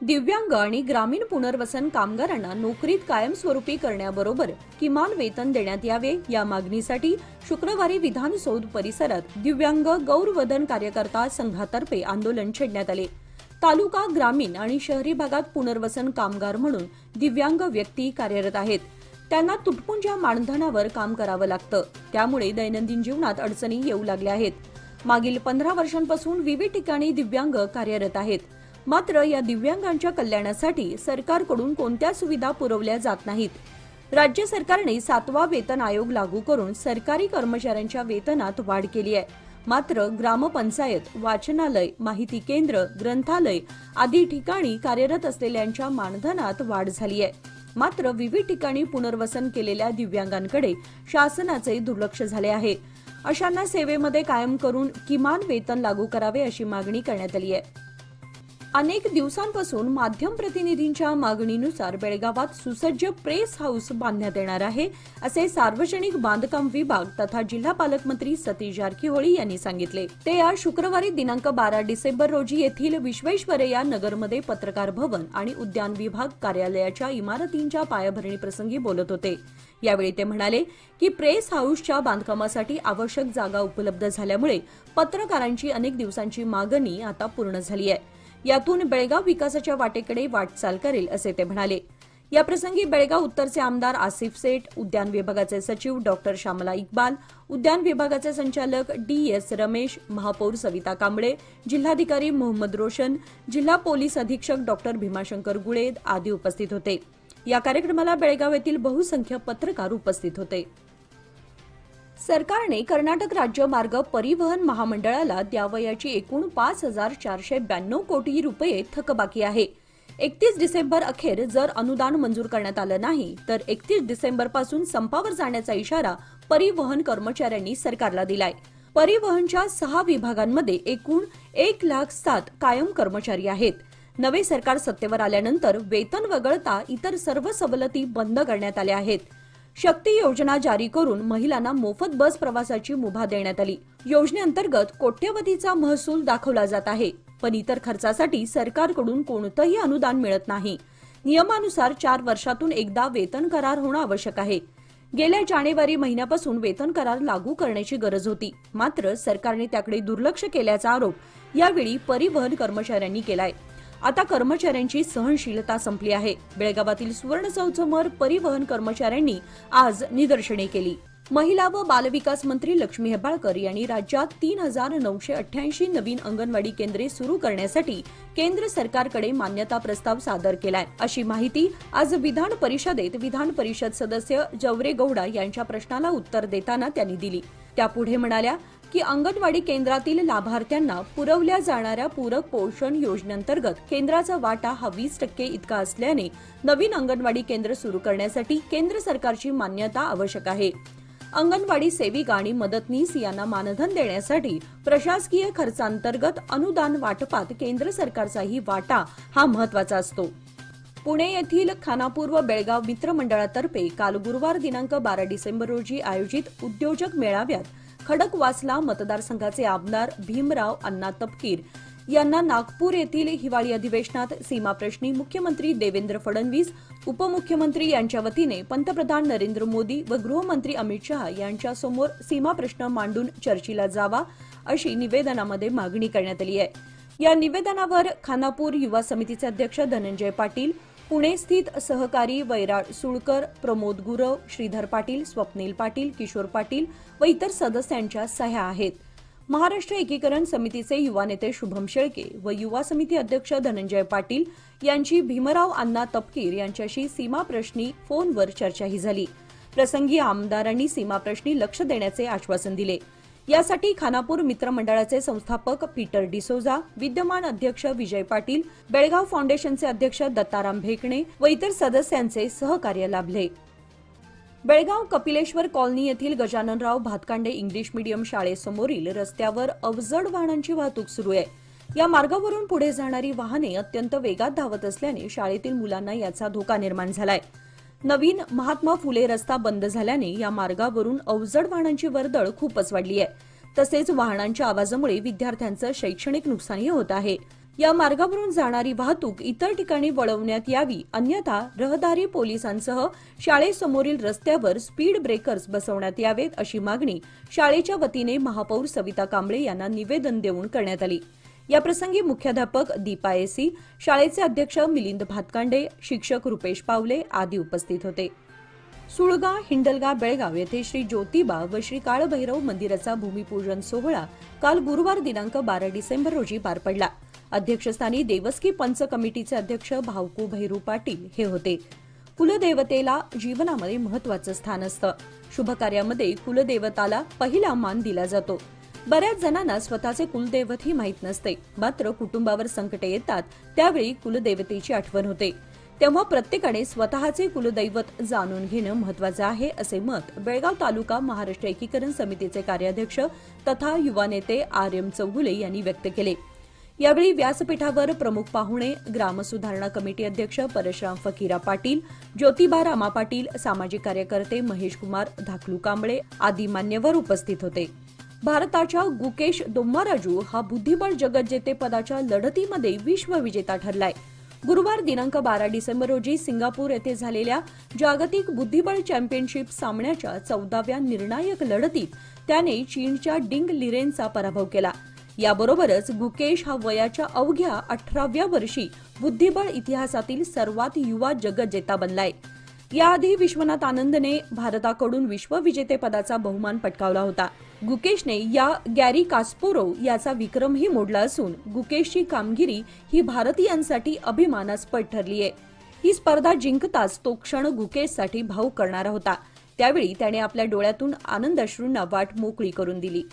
दिव्यांग आणि ग्रामीण पुनर्वसन कामगारांना नोकरीत कायमस्वरूपी करण्याबरोबर किमान वेतन देण्यात यावे या मागणीसाठी शुक्रवारी विधानसौध परिसरात दिव्यांग गौरवधन कार्यकर्ता संघातर्फे आंदोलन छेडण्यात आले। तालुका, ग्रामीण आणि शहरी भागात पुनर्वसन कामगार म्हणून दिव्यांग व्यक्ती कार्यरत आहेत। त्यांना तुटपुंज्या मानधनावर काम करावं लागतं, त्यामुळे दैनंदिन जीवनात अडचणी येऊ लागल्या आहेत। मागील 15 वर्षांपासून विविध ठिकाणी दिव्यांग कार्यरत आहेत, मात्र या दिव्यांगांच्या कल्याणासाठी सरकारकडून कोणत्या सुविधा पुरवल्या जात नाहीत। राज्य सरकारने 7वा वेतन आयोग लागू करून सरकारी कर्मचाऱ्यांच्या वेतनात वाढ केली आहे, मात्र ग्रामपंचायत, वाचनालय, माहिती केंद्र, ग्रंथालय आदी ठिकाणी कार्यरत असलेल्यांच्या मानधनात वाढ झाली आहे। मात्र विविध ठिकाणी पुनर्वसन केलेल्या दिव्यांगांकडे शासनाचे दुर्लक्ष झाले आहे। अशांना सेवेमध्ये कायम करून किमान वेतन लागू करावे अशी मागणी करण्यात आली आहे। अनेक दिवसांपासून माध्यम प्रतिनिधींच्या मागणीनुसार बेळगावात सुसज्ज प्रेस हाऊस बांधण्यात येणार आहे, असे सार्वजनिक बांधकाम विभाग तथा जिल्हा पालकमंत्री सतीश जारकीहोळी यांनी सांगितले। ते आज शुक्रवारी दिनांक 12 डिसेंबर रोजी येथील विश्वेश्वरय्या नगरमध्ये पत्रकार भवन आणि उद्यान विभाग कार्यालयाच्या इमारतींच्या पायाभरणी प्रसंगी बोलत होते। यावेळी ते म्हणाले की प्रेस हाऊसच्या बांधकामासाठी आवश्यक जागा उपलब्ध झाल्यामुळे पत्रकारांची अनेक दिवसांची मागणी आता पूर्ण झाली आहे। यातून बेळगाव विकासाच्या वाटेकडे वाटचाल करेल, असे ते म्हणाले। या प्रसंगी बेळगाव उत्तरचे आमदार आसिफ सेठ, उद्यान विभागाचे सचिव डॉक्टर श्यामला इक्बाल, उद्यान विभागाचे संचालक DS रमेश, महापौर सविता कांबळे, जिल्हाधिकारी मोहम्मद रोशन, जिल्हा पोलीस अधीक्षक डॉक्टर भीमाशंकर गुळेद आदी उपस्थित होते। या कार्यक्रमाला बेळगाव येथील बहुसंख्य पत्रकार उपस्थित होते। सरकारने कर्नाटक राज्य मार्ग परिवहन महामंडळाला द्यावयाची एकूण 5,492 कोटी रुपये थकबाकी आहे। 31 डिसेंबर अखेर जर अनुदान मंजूर करण्यात आलं नाही तर 31 डिसेंबर पासून संपावर जाण्याचा इशारा परिवहन कर्मचाऱ्यांनी सरकारला दिलाय। परिवहनच्या 6 विभागांमध्ये एकूण 1,07,000 कायम कर्मचारी आहेत। नवे सरकार सत्तेवर आल्यानंतर वेतन वगळता इतर सर्व सवलती बंद करण्यात आल्या आहेत। शक्ती योजना जारी करून महिलांना मोफत बस प्रवासाची मुभा देण्यात आली। योजनेअंतर्गत कोट्यवधीचा महसूल दाखवला जात आहे, पण इतर खर्चासाठी सरकारकडून कोणतंही अनुदान मिळत नाही। नियमानुसार 4 वर्षातून एकदा वेतन करार होणं आवश्यक आहे। गेल्या जानेवारी महिन्यापासून वेतन करार लागू करण्याची गरज होती, मात्र सरकारने त्याकडे दुर्लक्ष केल्याचा आरोप यावेळी परिवहन कर्मचाऱ्यांनी केलाय। आता कर्मचाऱ्यांची सहनशीलता संपली आहे। बेळगावातील सुवर्ण चौचमर परिवहन कर्मचाऱ्यांनी आज निदर्शने केली। महिला व बालविकास मंत्री लक्ष्मी हेब्बाळकर यांनी राज्यात 3,988 नवीन अंगणवाडी केंद्रे सुरू करण्यासाठी केंद्र सरकारकडे मान्यता प्रस्ताव सादर केलाय, अशी माहिती आज विधान परिषदेत विधान परिषद सदस्य जवरे गौडा यांच्या प्रश्नाला उत्तर देताना त्यांनी दिली। त्यापुढे म्हणाल्या की अंगणवाडी केंद्रातील लाभार्थ्यांना पुरवल्या जाणाऱ्या पूरक पोषण योजनेअंतर्गत केंद्राचा वाटा हा 20% इतका असल्याने नवीन अंगणवाडी केंद्र सुरू करण्यासाठी केंद्र सरकारची मान्यता आवश्यक आहे। अंगणवाडी सेविका आणि मदतनीस यांना मानधन देण्यासाठी प्रशासकीय खर्चांतर्गत अनुदान वाटपात केंद्र सरकारचाही वाटा हा महत्त्वाचा असतो। पुणे येथील खानापूर व बेळगाव मित्र मंडळातर्फे काल गुरुवार दिनांक 12 डिसेंबर रोजी आयोजित उद्योजक मेळाव्यात खडकवासला मतदारसंघाचे आमदार भीमराव अण्णा तपकीर यांना नागपूर येथील हिवाळी अधिवेशनात सीमाप्रश्नी मुख्यमंत्री देवेंद्र फडणवीस, उपमुख्यमंत्री यांच्या वतीने पंतप्रधान नरेंद्र मोदी व गृहमंत्री अमित शहा यांच्यासमोर सीमाप्रश्न मांडून चर्चेला जावा, अशी निवेदनामध्ये मागणी करण्यात आली आहे। या निवेदनावर खानापूर युवा समितीचे अध्यक्ष धनंजय पाटील, पुणे स्थित सहकारी वैराळ सुळकर, प्रमोद गुरव, श्रीधर पाटील, स्वप्नील पाटील, किशोर पाटील व इतर सदस्यांच्या सह्या आहेत। महाराष्ट्र एकीकरण समितीचे युवा नेते शुभम शेळके व युवा समिती अध्यक्ष धनंजय पाटील यांची भीमराव अण्णा तपकीर यांच्याशी सीमाप्रश्नी फोनवर चर्चाही झाली। प्रसंगी आमदारांनी सीमाप्रश्नी लक्ष देण्याचे आश्वासन दिले। यासाठी खानापूर मित्र मंडळाचे संस्थापक पीटर डिसोजा, विद्यमान अध्यक्ष विजय पाटील, बेळगाव फाउंडेशनचे अध्यक्ष दत्ताराम भेकणे व इतर सदस्यांचे सहकार्य लाभले। बेळगाव कपिलेश्वर कॉलनी येथील गजाननराव भातकांडे इंग्लिश मीडियम शाळेसमोरील रस्त्यावर अवजड वाहनांची वाहतूक सुरू आहे। या मार्गावरून पुढे जाणारी वाहने अत्यंत वेगात धावत असल्याने शाळेतील मुलांना याचा धोका निर्माण झालाय। नवीन महात्मा फुले रस्ता बंद झाल्याने या मार्गावरून अवजड वाहनांची वर्दळ खूपच वाढली आहे। तसेच वाहनांच्या आवाजामुळे विद्यार्थ्यांचं शैक्षणिक नुकसानही होत आहे। या मार्गावरून जाणारी वाहतूक इतर ठिकाणी वळवण्यात यावी, अन्यथा रहदारी पोलिसांसह शाळेसमोरील रस्त्यावर स्पीड ब्रेकर्स बसवण्यात यावेत, अशी मागणी शाळेच्या वतीने महापौर सविता कांबळे यांना निवेदन देऊन करण्यात आली. याप्रसंगी मुख्याध्यापक दीपा एसी, शाळेचे अध्यक्ष मिलिंद भातकांडे, शिक्षक रुपेश पावले आदी उपस्थित होते. सुळगा, हिंडलगा, बेळगाव येथे श्री ज्योतिबा व श्री काळभैरव मंदिराचा भूमिपूजन सोहळा काल गुरुवार दिनांक 12 डिसेंबर रोजी पार पडला. अध्यक्षस्थानी देवस्की पंच कमिटीचे अध्यक्ष भावकू भैरू पाटील हे होते. कुलदेवतेला जीवनामध्ये महत्वाचं स्थान असतं. शुभ कार्यामध्ये कुलदेवताला पहिला मान दिला जातो. बऱ्याच जणांना स्वतःचे कुलदैवतही माहीत नसते, मात्र कुटुंबावर संकटे येतात त्यावेळी कुलदेवतेची आठवण होते. तेव्हा प्रत्येकाने स्वतःचे कुलदैवत जाणून घेणं महत्वाचं आहे, असे मत बेळगाव तालुका महाराष्ट्र एकीकरण समितीचे कार्याध्यक्ष तथा युवा नेते आर.एम. चौगुले यांनी व्यक्त केले. यावेळी व्यासपीठावर प्रमुख पाहुणे ग्रामसुधारणा कमिटी अध्यक्ष परशुराम फकीरा पाटील, ज्योतिबा रामा पाटील, सामाजिक कार्यकर्ते महेश कुमार धाकलू कांबळे आदी मान्यवर उपस्थित होते. भारताच्या गुकेश दोम्माराजू हा बुद्धिबळ जगज्जेते पदाच्या लढतीमध्ये विश्वविजेता ठरलाय. गुरुवार दिनांक 12 डिसेंबर रोजी सिंगापूर येथे झालेल्या जागतिक बुद्धिबळ चॅम्पियनशिप सामन्याच्या 14व्या निर्णायक लढतीत त्याने चीनच्या डिंग लिरेनचा पराभव केला. याबरोबरच गुकेश हा वयाच्या अवघ्या 18व्या वर्षी बुद्धिबळ इतिहासातील सर्वात युवा जगज्जेता बनलाय. याआधी विश्वनाथ आनंदने भारताकडून विश्वविजेतेपदाचा बहुमान पटकावला होता. गुकेशने या गॅरी कास्पोरोव याचा विक्रमही मोडला असून गुकेशची कामगिरी ही भारतीयांसाठी अभिमानास्पद ठरली आहे. ही स्पर्धा जिंकताच तो क्षण गुकेशसाठी भावुक करणारा होता. त्यावेळी त्याने आपल्या डोळ्यातून आनंदाश्रूंना वाट मोकळी करून दिली.